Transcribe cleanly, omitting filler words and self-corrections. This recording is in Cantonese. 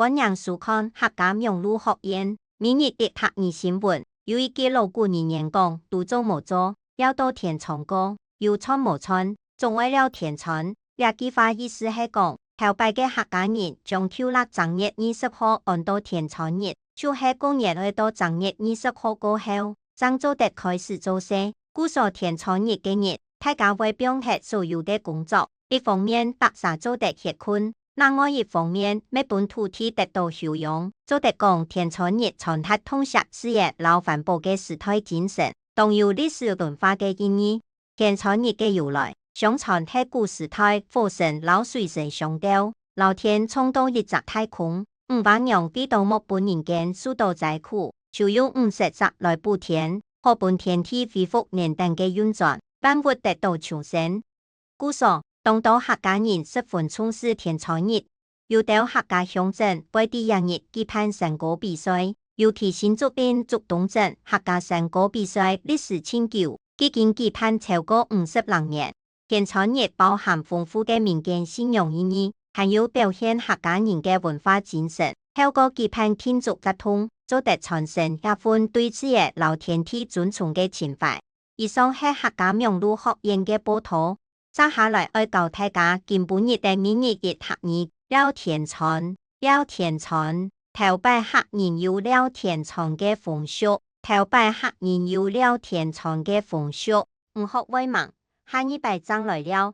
歡迎收看客家用語學院每日的客語新聞。有一個老古人言講，都做無做，要到天窗過；有穿無穿，總為了天窗。這句話意思係講，頭擺嘅客家人將跳落正月20號按到天窗日，就是過年去到正月20號過後，正做得開始做事。故說天窗日嘅日，大家會表現所有嘅工作，一方面白沙做得歇困。另外一方面，每本土地得到休養，做得講天窗日傳達統一事業老環保嘅時代精神，同有歷史文化嘅意義。天窗日嘅由來，相傳係古時代火神老水神上吊，老天創造一隻太空，5萬樣地道木本人間受到災苦，就用50隻來補天，好本天體恢復年等嘅運轉，萬物得到重生。故說當到客家人十分重視天窗日，有到客家鄉鎮為第一日舉辦山歌比賽，尤其新竹縣竹東鎮客家山歌比賽歷史悠久，已經舉辦超過50多年。天窗日包含豐富嘅民間信仰意義，還有表現客家人嘅文化精神，透過舉辦慶祝活動，做得傳承一份對此嘅老天體尊崇嘅情懷。以上係客家用語學院嘅報道。接下來要教大家今本日的每日一客語了天窗，了天窗，頭擺客人有了天窗嘅風俗，頭擺客人有了天窗嘅風俗，唔學為忙，下一擺章來了。